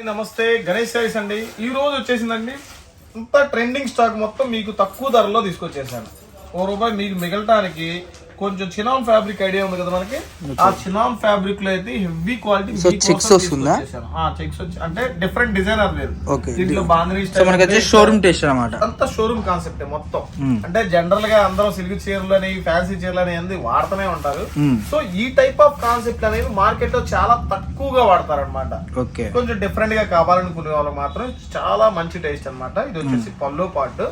నమస్తే గణేష్ సారీస్ అండి. ఈ రోజు వచ్చేసిందండి ఇంత ట్రెండింగ్ స్టాక్ మొత్తం మీకు తక్కువ ధరలో తీసుకొచ్చేసాను. ₹1 మీకు మిగలటానికి కొంచెం చినాన్ ఫ్యాబ్రిక్ ఐడియా ఉంది కదా మనకి, ఆ చినాన్ ఫ్యాబ్రిక్ లో అయితే హెవీ క్వాలిటీ చెక్స్ వస్తుందా, చెక్స్ వచ్చి అంటే డిఫరెంట్ డిజైనర్ లేదు దీంట్లో బాంధనీ స్టైల్ షోరూమ్ టేస్ట్ అన్నమాట. అంతా షోరూమ్ కాన్సెప్ట్ మొత్తం. అంటే జనరల్ గా అందరూ సిల్క్ చీరలు అని ఫ్యాన్సీ చీరలు అని వాడుతూనే ఉంటారు. సో ఈ టైప్ ఆఫ్ కాన్సెప్ట్ అనేది మార్కెట్ లో చాలా తక్కువగా వాడతారు అనమాట. కొంచెం డిఫరెంట్ గా కావాలనుకునే వాళ్ళు మాత్రం చాలా మంచి టేస్ట్ అనమాట. ఇది వచ్చేసి పల్లో part,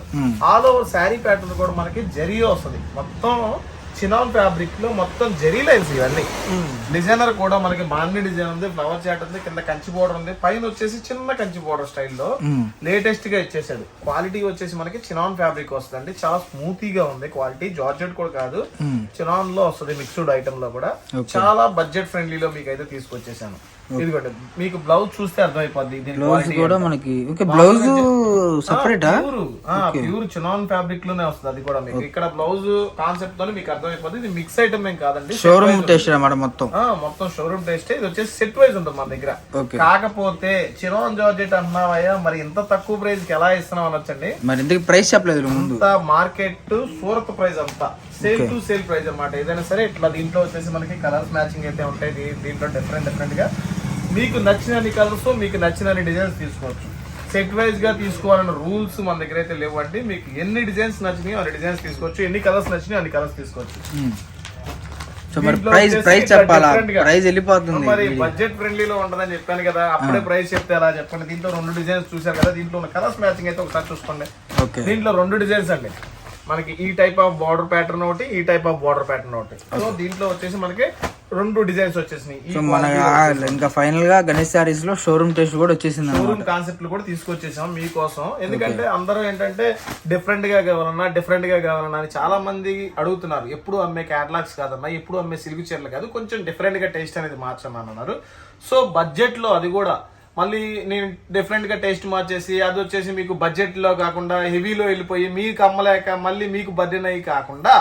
all over sari pattern కూడా మనకి జరీ వస్తుంది. మొత్తం చినాన్ ఫ్యాబ్రిక్ లో మొత్తం జరీ లైన్స్ ఇవన్నీ. డిజైనర్ కూడా మనకి బాంధనీ డిజైన్ ఉంది, ఫ్లవర్ చాట్ ఉంది, కింద కంచి బోర్డర్ ఉంది, పైన వచ్చేసి చిన్న కంచి బోర్డర్ స్టైల్లో లేటెస్ట్ గా ఇచ్చేసాడు. క్వాలిటీ వచ్చేసి మనకి చినాన్ ఫ్యాబ్రిక్ వస్తుంది, చాలా స్మూతీగా ఉంది క్వాలిటీ. జార్జెట్ కూడా కాదు, చినాన్ లో వస్తుంది మిక్స్డ్ ఐటమ్ లో కూడా. చాలా బడ్జెట్ ఫ్రెండ్లీలో మీకు అయితే తీసుకొచ్చేసాను. ఇదిగోండి మీకు బ్లౌజ్ చూస్తే అర్థమైపోద్ది. బ్లౌజ్ కూడా మనకి blouse separate pure chinon fabric లోనే వస్తుంది. అది కూడా మీకు ఇక్కడ బ్లౌజ్ కాన్సెప్ట్ తోనే మీకు అర్థమైపోద్ది. ఇది మిక్స్ ఐటమ్ ఏం కాదండి, షోరూమ్ టేస్ట్ అన్నమాట. మొత్తం షోరూమ్ టేస్ట్. ఇది వచ్చేసి సెట్ వైజ్ ఉంటుంది మన దగ్గర. కాకపోతే చినాన్ జార్జెట్ అంటున్నావయ్యా, మరి ఇంత తక్కువ ప్రైస్ కి ఎలా ఇస్తున్నాం అనొచ్చండి. మరి ఇంతకు ప్రైస్ చెప్పలేదు ముందు. మార్కెట్ సూరత్ ప్రైస్ అంతా సేల్ టు సేల్ ప్రైస్ అన్నమాట. ఏదైనా సరే ఇట్లా దీంట్లో వచ్చేసి మనకి కలర్స్ మ్యాచింగ్ అయితే ఉంటాయి. దీంట్లో డిఫరెంట్ గా మీకు నచ్చిన కలర్స్, మీకు నచ్చిన డిజైన్స్ తీసుకోవచ్చు. సెట్ వైజ్ గా తీసుకోవాలన్న రూల్స్ మన దగ్గర అయితే లేవండి. మీకు ఎన్ని డిజైన్స్ నచ్చినాయో అన్ని డిజైన్స్ తీసుకోవచ్చు, ఎన్ని కలర్స్ నచ్చినాయో అన్ని కలర్స్ తీసుకోవచ్చు. మరి బడ్జెట్ ఫ్రెండ్లీలో ఉంటుందని చెప్పాను కదా, అప్పుడే ప్రైస్ చెప్తే అలా చెప్పండి. దీంట్లో 2 డిజైన్స్ చూసారు కదా, దీంట్లో ఉన్న కలర్స్ మ్యాచింగ్ అయితే ఒకసారి చూసుకోండి. దీంట్లో 2 డిజైన్స్ అండి మనకి. ఈ టైప్ ఆఫ్ బార్డర్ ప్యాటర్న్ ఒకటి, ఈ టైప్ ఆఫ్ బార్డర్ ప్యాటర్న్ ఒకటి. సో దీంట్లో వచ్చేసి మనకి 2 డిజైన్స్ వచ్చేసినాయి. ఇంకా ఫైనల్ గా గణేష్ సారీస్ లో షోరూమ్ టేస్ట్ కూడా వచ్చేసింది. షోరూమ్ కాన్సెప్ట్ కూడా తీసుకొచ్చేసాం మీకోసం. ఎందుకంటే అందరూ ఏంటంటే డిఫరెంట్ గా కావాలన్నా అని చాలా మంది అడుగుతున్నారు. ఎప్పుడు అమ్మే క్యాటలాగ్స్ కాదన్నా, ఎప్పుడు అమ్మే సిల్క్ చీరలు కాదు, కొంచెం డిఫరెంట్ గా టేస్ట్ అనేది మార్చమన్నారు. సో బడ్జెట్ లో అది కూడా మళ్ళీ నేను డిఫరెంట్ గా టేస్ట్ మార్చేసి అది వచ్చేసి మీకు బడ్జెట్ లో కాకుండా హెవీలో వెళ్ళిపోయి మీకు అమ్మలేక మళ్ళీ మీకు బర్డెన్ అయ్యి కాకుండా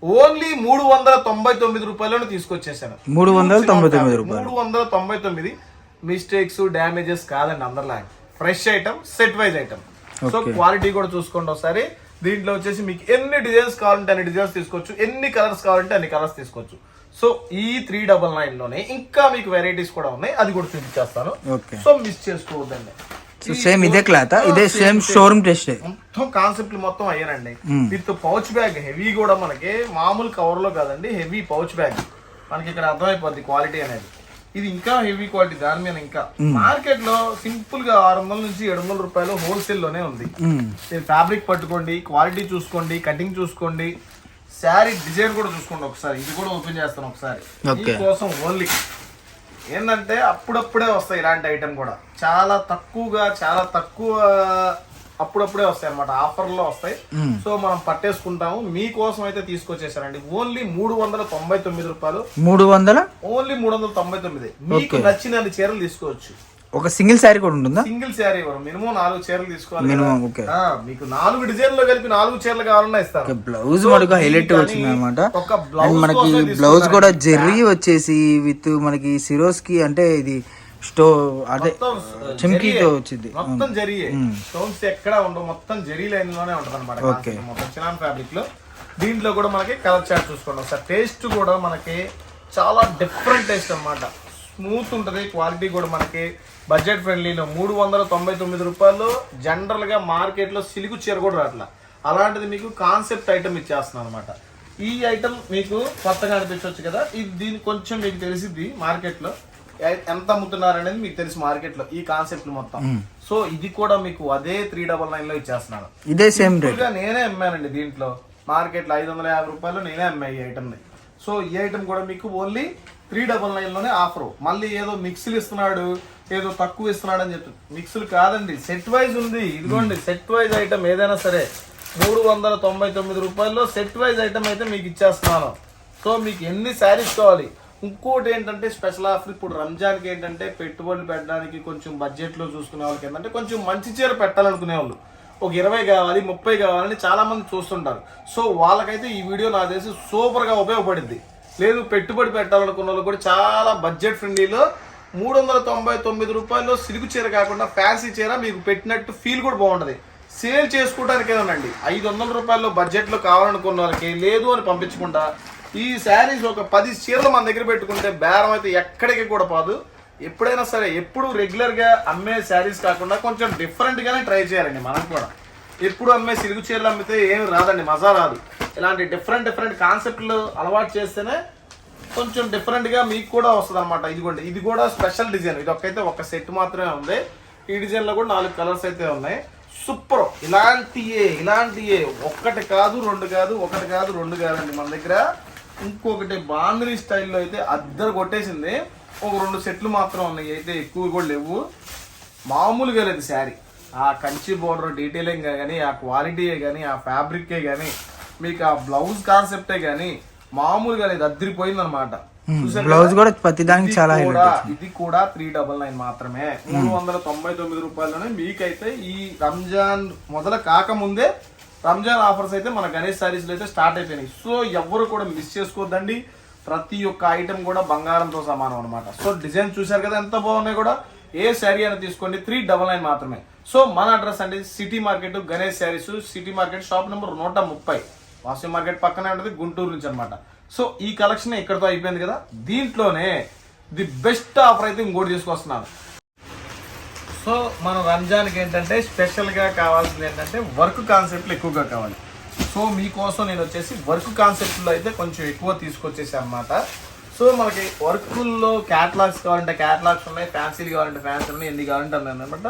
ఓన్లీ ₹399 తీసుకొచ్చేసాను. 399 మిస్టేక్స్ డ్యామేజెస్ కాదండి, అందరిలా fresh item, set wise item. So quality కూడా చూసుకోండి ఒకసారి. దీంట్లో వచ్చేసి మీకు ఎన్ని డిజైన్స్ కావాలంటే అన్ని డిజైన్స్ తీసుకోవచ్చు, ఎన్ని కలర్స్ కావాలంటే అన్ని కలర్స్ తీసుకోవచ్చు. సో ఈ 399 లోనే ఇంకా మీకు వెరైటీస్ కూడా ఉన్నాయి, అది కూడా చూపించేస్తాను. సో మిస్ చేసుకోవద్దండి. సేమ్ ఇదే క్లాత్, ఇదే సేమ్ షోరూమ్ టెస్ట్. మొత్తం కాన్సెప్ట్ మొత్తం అయ్యానండి. విత్ పౌచ్ బ్యాగ్ హెవీ కూడా మనకి, మామూలు కవర్ లో కాదండి, హెవీ పౌచ్ బ్యాగ్. మనకి ఇక్కడ అర్థమైపోద్ది క్వాలిటీ అనేది. ఇది ఇంకా హెవీ క్వాలిటీ. దాని మీద ఇంకా మార్కెట్ లో సింపుల్ గా ₹600 నుంచి ₹700 హోల్సేల్ లోనే ఉంది. ఫ్యాబ్రిక్ పట్టుకోండి, క్వాలిటీ చూసుకోండి, కటింగ్ చూసుకోండి, శారీ డిజైన్ కూడా చూసుకోండి ఒకసారి. ఇది కూడా ఓపెన్ చేస్తాను ఒకసారి మీకోసం. ఓన్లీ ఏంటంటే అప్పుడప్పుడే వస్తాయి ఇలాంటి ఐటమ్ కూడా, చాలా తక్కువ అప్పుడప్పుడే వస్తాయి అనమాట, ఆఫర్లో వస్తాయి. సో మనం పట్టేసుకుంటాము. మీకోసం అయితే తీసుకొచ్చేసారండి. ఓన్లీ ₹399. ఓన్లీ 399. మీకు నచ్చిన చీరలు తీసుకోవచ్చు. ఒక సింగిల్ శారీ కూడా ఉంటుందా? సింగిల్ శారీ మినిమం 4 చీరలు తీసుకోవాలి. మీకు 4 డిజైన్ లో కలిపి 4 చీరలు కావాలన్నా ఇస్తారు. బ్లౌజ్ మనకు హైలైట్ వచ్చింది అనమాట. మనకి బ్లౌజ్ కూడా జెర్రీ వచ్చేసి విత్ మనకి సిరోస్ కి, అంటే ఇది అదే చమ్కీతో వచ్చింది. మొత్తం జరీ స్టోన్స్ ఎక్కడ ఉండవు, మొత్తం జరీ లైన్ లోనే ఉంటది అనమాట. మొత్తం చినాన్ ఫ్యాబ్రిక్ లో. దీంట్లో కూడా మనకి కలర్ చార్ట్ చూసుకోండి ఒకసారి. టేస్ట్ కూడా మనకి చాలా డిఫరెంట్ టేస్ట్ అనమాట. స్మూత్ ఉంటది, క్వాలిటీ కూడా మనకి బడ్జెట్ ఫ్రెండ్లీలో. ₹399 జనరల్ గా మార్కెట్ లో సిల్క్ చీర కూడా రాట్లా. అలాంటిది మీకు కాన్సెప్ట్ ఐటమ్ ఇచ్చేస్తున్నాను అనమాట. ఈ ఐటమ్ మీకు కొత్తగా అనిపించవచ్చు కదా, ఇది దీని కొంచెం మీకు తెలిసింది మార్కెట్ లో ఎంత అమ్ముతున్నారు అనేది మీకు తెలుసు మార్కెట్ లో ఈ కాన్సెప్ట్ మొత్తం. సో ఇది కూడా మీకు అదే 399 లో ఇచ్చేస్తున్నాను. ఇదే సేమ్ రేట్. నేనే అమ్మానండి దీంట్లో. మార్కెట్ లో ₹550 నేనే అమ్మా ఈ ఐటమ్ ని. సో ఈ ఐటమ్ కూడా మీకు ఓన్లీ 399 లోనే ఆఫర్. మళ్ళీ ఏదో మిక్స్లు ఇస్తున్నాడు, ఏదో తక్కువ ఇస్తున్నాడు అని చెప్పి మిక్స్లు కాదండి, సెట్ వైజ్ ఉంది. ఇదిగోండి సెట్ వైజ్ ఐటమ్ ఏదైనా సరే ₹399 సెట్ వైజ్ ఐటమ్ అయితే మీకు ఇచ్చేస్తున్నాను. సో మీకు ఎన్ని శారీస్ కావాలి. ఇంకోటి ఏంటంటే స్పెషల్ ఆఫర్ ఇప్పుడు రంజాన్కి ఏంటంటే పెట్టుబడులు పెట్టడానికి కొంచెం బడ్జెట్ లో చూసుకునే వాళ్ళకి ఏంటంటే కొంచెం మంచి చీర పెట్టాలనుకునే వాళ్ళు ఒక 20 కావాలి 30 కావాలని చాలా మంది చూస్తుంటారు. సో వాళ్ళకైతే ఈ వీడియో నాకు తెలిసి సూపర్ గా ఉపయోగపడింది. లేదు పెట్టుబడి పెట్టాలనుకున్న వాళ్ళు కూడా చాలా బడ్జెట్ ఫ్రెండ్లీలో 399 రూపాయల్లో సిల్క్ చీర కాకుండా ఫ్యాన్సీ చీర మీకు పెట్టినట్టు ఫీల్ కూడా బాగుంటది. సేల్ చేసుకోవడానికేనండి 500 రూపాయల్లో బడ్జెట్లో కావాలనుకున్న వాళ్ళకి లేదు అని పంపించకుండా ఈ శారీస్ ఒక 10 చీరలు మన దగ్గర పెట్టుకుంటే బేరం అయితే ఎక్కడికి కూడా పోదు. ఎప్పుడైనా సరే ఎప్పుడు రెగ్యులర్గా అమ్మే శారీస్ కాకుండా కొంచెం డిఫరెంట్గానే ట్రై చేయాలండి. మనం కూడా ఎప్పుడు అమ్మే సిల్క్ చీరలు అమ్మితే ఏమి రాదండి, మజా రాదు. ఇలాంటి డిఫరెంట్ కాన్సెప్ట్లు అలవాటు చేస్తేనే కొంచెం డిఫరెంట్గా మీకు కూడా వస్తుంది అనమాట. ఇదిగోండి, ఇది కూడా స్పెషల్ డిజైన్. ఇది ఒక సెట్ మాత్రమే ఉంది. ఈ డిజైన్లో కూడా 4 కలర్స్ అయితే ఉన్నాయి. సూపర్. ఇలాంటియే ఒక్కటి కాదు, రెండు కాదు, ఒకటి కాదు, రెండు కాదండి మన దగ్గర. ఇంకొకటి బాంధనీ స్టైల్లో అయితే అద్దరు కొట్టేసింది. ఒక 2 సెట్లు మాత్రం ఉన్నాయి, అయితే ఎక్కువ కూడా లేవు. మామూలుగా లేదు శారీ. ఆ కంచి బోర్డర్ డీటెయిలింగ్ కానీ, ఆ క్వాలిటీయే కానీ, ఆ ఫ్యాబ్రికే కానీ, మీకు ఆ బ్లౌజ్ కాన్సెప్టే కానీ మామూలుగా లేదు, అద్దరిపోయింది అనమాట. బ్లౌజ్ కూడా ప్రతిదానికి చాలా ఇది కూడా 399 మాత్రమే. 399 రూపాయలలోనే మీకైతే ఈ రంజాన్ మొదలు కాకముందే రంజాన్ ఆఫర్స్ అయితే మన గణేష్ శారీస్ లో అయితే స్టార్ట్ అయిపోయినాయి. సో ఎవరు కూడా మిస్ చేసుకోవద్దండి. ప్రతి ఒక్క ఐటమ్ కూడా బంగారంతో సమానం అనమాట. సో డిజైన్ చూసారు కదా ఎంత బాగున్నాయి కూడా. ఏ శారీ అయినా తీసుకోండి, 399 మాత్రమే. సో మన అడ్రస్ అండి city market Ganesh saris, city market shop number 130, Vasavi market పక్కనే ఉంటుంది, గుంటూరు నుంచి అనమాట. సో ఈ కలెక్షన్ ఇక్కడతో అయిపోయింది కదా. దీంట్లోనే ది బెస్ట్ ఆఫర్ అయితే ఇంకోటి తీసుకొస్తున్నాను. సో మన రంజాన్కి ఏంటంటే స్పెషల్గా కావాల్సింది ఏంటంటే వర్క్ కాన్సెప్ట్లు ఎక్కువగా కావాలి. సో మీకోసం నేను వచ్చేసి వర్క్ కాన్సెప్ట్లో అయితే కొంచెం ఎక్కువ తీసుకొచ్చేసాను అనమాట. సో మనకి వర్కుల్లో క్యాటలాగ్స్ కావాలంటే క్యాటలాగ్స్ ఉన్నాయి, ఫ్యాన్సీలు కావాలంటే ఫ్యాన్సీ ఉన్నాయి, ఎన్ని కావాలంటే అన్నీ అనమాట.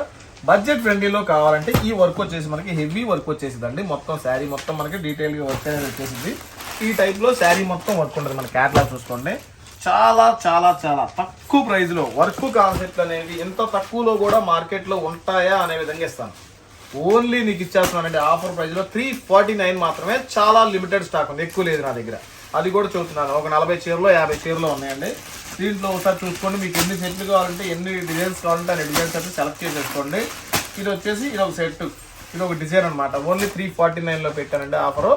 బడ్జెట్ ఫ్రెండ్లీలో కావాలంటే ఈ వర్క్ వచ్చేసి మనకి హెవీ వర్క్ వచ్చేసిందండి. మొత్తం శారీ మొత్తం మనకి డీటెయిల్గా వర్క్ అనేది వచ్చేసింది. ఈ టైప్లో శారీ మొత్తం వర్క్ ఉంటుంది. మన క్యాటలాగ్ చూసుకోండి. చాలా చాలా చాలా తక్కువ ప్రైస్లో వర్క్ కాన్సెప్ట్ అనేవి ఎంత తక్కువలో కూడా మార్కెట్లో ఉంటాయా అనే విధంగా ఇస్తాను. ఓన్లీ నీకు ఇచ్చేస్తున్నానండి ఆఫర్ ప్రైస్లో 349 మాత్రమే. చాలా లిమిటెడ్ స్టాక్ ఉంది, ఎక్కువ లేదు నా దగ్గర. అది కూడా చూస్తున్నాను. ఒక 40 చీరలో 50 చీరలో ఉన్నాయండి. దీంట్లో ఒకసారి చూసుకోండి. మీకు ఎన్ని సెట్లు కావాలంటే, ఎన్ని డిజైన్స్ కావాలంటే అన్ని డిజైన్స్ అయితే సెలెక్ట్ చేసేసుకోండి. ఇది వచ్చేసి ఇది ఒక సెట్, ఇది ఒక డిజైన్ అనమాట. ఓన్లీ 349లో పెట్టానండి ఆఫరు.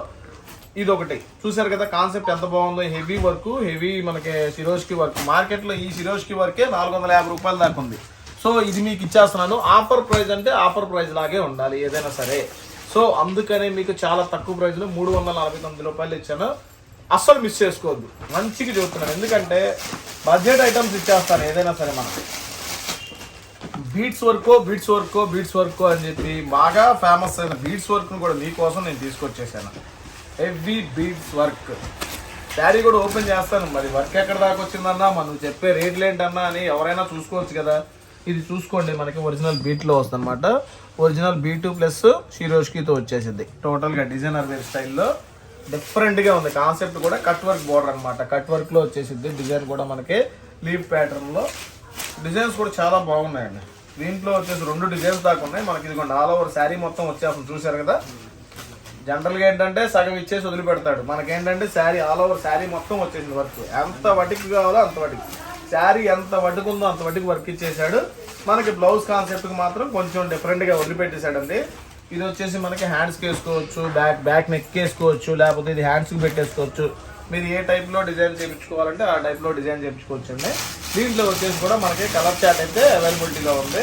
ఇది ఒకటి చూసారు కదా కాన్సెప్ట్ ఎంత బాగుందో. హెవీ వర్క్, హెవీ మనకి సిరోజ్కి వర్క్. మార్కెట్లో ఈ సిరోజ్కి వర్కే 450 రూపాయల దాకా ఉంది. సో ఇది మీకు ఇచ్చేస్తున్నాను. ఆఫర్ ప్రైస్ అంటే ఆఫర్ ప్రైస్ లాగే ఉండాలి ఏదైనా సరే. సో అందుకనే మీకు చాలా తక్కువ ప్రైస్లో 349 రూపాయలు ఇచ్చాను. అస్సలు మిస్ చేసుకోవద్దు, మంచిగా చూస్తున్నాను. ఎందుకంటే బడ్జెట్ ఐటమ్స్ ఇచ్చేస్తాను ఏదైనా సరే. మనం బీట్స్ వర్క్ అని చెప్పి బాగా ఫేమస్ అయిన బీట్స్ వర్క్ను కూడా మీకోసం నేను తీసుకొచ్చేసాను. హెవీ బీట్స్ వర్క్ శారీ కూడా ఓపెన్ చేస్తాను. మరి వర్క్ ఎక్కడ దాకా వచ్చిందన్నా, మనం చెప్పే రేట్లు ఏంటన్నా అని ఎవరైనా చూసుకోవచ్చు కదా. ఇది చూసుకోండి, మనకి ఒరిజినల్ బీట్లో వస్తుంది అనమాట. ఒరిజినల్ బీటు ప్లస్ షిరోష్కితో వచ్చేసింది. టోటల్గా డిజైనర్ వేర్ స్టైల్లో డిఫరెంట్గా ఉంది. కాన్సెప్ట్ కూడా కట్ వర్క్ బోర్డర్ అనమాట. కట్ వర్క్లో వచ్చేసింది. డిజైన్ కూడా మనకి లీఫ్ ప్యాటర్న్లో డిజైన్స్ కూడా చాలా బాగున్నాయండి. దీంట్లో వచ్చేసి 2 డిజైన్స్ దాకా ఉన్నాయి. మనకి ఇదిగోండి ఆల్ ఓవర్ శారీ మొత్తం వచ్చేస్తుంది. చూసారు కదా. జనరల్గా ఏంటంటే సగం ఇచ్చేసి వదిలిపెడతాడు. మనకేంటంటే శారీ ఆల్ ఓవర్ శారీ మొత్తం వచ్చేసింది వర్క్. ఎంత వడ్డీకి కావాలో అంత వడ్డీకి, శారీ ఎంత వడ్డుకుందో అంత వడ్డీకి వర్క్ ఇచ్చేసాడు. మనకి బ్లౌజ్ కాన్సెప్ట్కి మాత్రం కొంచెం డిఫరెంట్గా వదిలిపెట్టేశాడండి. ఇది వచ్చేసి మనకి హ్యాండ్స్కి వేసుకోవచ్చు, బ్యాక్ నెక్ వేసుకోవచ్చు, లేకపోతే ఇది హ్యాండ్స్కి పెట్టేసుకోవచ్చు. మీరు ఏ టైప్లో డిజైన్ చేయించుకోవాలంటే ఆ టైప్లో డిజైన్ చేయించుకోవచ్చు అండి. దీంట్లో వచ్చేసి కూడా మనకి కలర్ చార్ట్ అయితే అవైలబిలిటీలో ఉంది.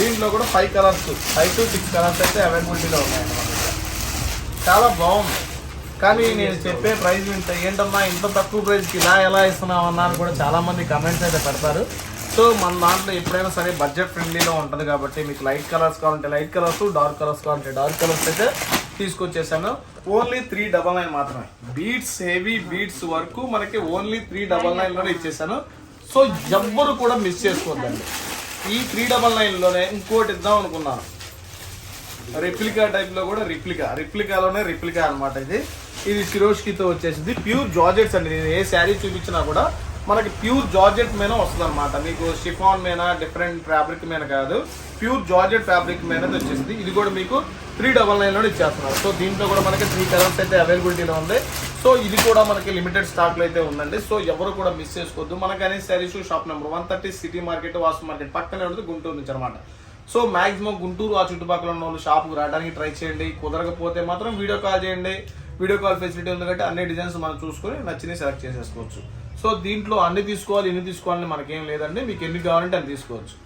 దీంట్లో కూడా 5 కలర్స్, 5 to 6 కలర్స్ అయితే అవైలబిలిటీలో ఉన్నాయండి. చాలా బాగుంది. కానీ నేను చెప్పే ప్రైస్ ఏంటమ్మా ఇంత తక్కువ ప్రైస్కి ఇలా ఎలా ఇస్తున్నామన్నా అని కూడా చాలామంది కమెంట్స్ అయితే పెడతారు. సో మన దాంట్లో ఎప్పుడైనా సరే బడ్జెట్ ఫ్రెండ్లీలో ఉంటుంది కాబట్టి మీకు లైట్ కలర్స్ కావాలంటే లైట్ కలర్స్, డార్క్ కలర్స్ కావాలంటే డార్క్ కలర్స్ అయితే తీసుకొచ్చేసాను. ఓన్లీ 399 మాత్రమే. బీట్స్, హెవీ బీట్స్ వర్క్ మనకి ఓన్లీ 399లోనే ఇచ్చేసాను. సో ఎవ్వరు కూడా మిస్ చేసుకోవద్దండి. ఈ 399లోనే ఇంకోటి ఇద్దాం అనుకున్నాను. రెప్లికా టైప్లో కూడా రిప్లికాలోనే రిప్లికా అనమాట. ఇది సిరోష్కితో వచ్చేసింది. ప్యూర్ జార్జెట్స్ అండి. నేను ఏ శారీ చూపించినా కూడా మనకి ప్యూర్ జార్జెట్ మీద వస్తుంది అనమాట. మీకు షిఫాన్ మీద డిఫరెంట్ ఫ్యాబ్రిక్ మీద కాదు, ప్యూర్ జార్జెట్ ఫ్యాబ్రిక్ మీద వచ్చేసింది. ఇది కూడా మీకు 399లో ఇచ్చేస్తున్నారు. సో దీంట్లో కూడా మనకి 3 కలర్స్ అయితే అవైలబిలిటీలో ఉంది. సో ఇది కూడా మనకి లిమిటెడ్ స్టాక్లో అయితే ఉందండి. సో ఎవరు కూడా మిస్ చేసుకోవద్దు. మనకి అనే saris shop number 130 city market, Vasu market పక్కనే ఉంటుంది, గుంటూరు నుంచి అనమాట. సో మాక్సిమం గుంటూరు ఆ చుట్టుపక్కల ఉన్న వాళ్ళు షాప్కి రావడానికి ట్రై చేయండి. కుదరకపోతే మాత్రం వీడియో కాల్ చేయండి. వీడియో కాల్ ఫెసిలిటీ ఉంది కాబట్టి అన్ని డిజైన్స్ మనం చూసుకొని నచ్చినవి సెలెక్ట్ చేసేసుకోవచ్చు. సో దీంట్లో అన్ని తీసుకోవాలి ఇన్ని తీసుకోవాలని మనకేం లేదండి, మీకు ఎన్ని కావాలంటే అన్ని తీసుకోవచ్చు.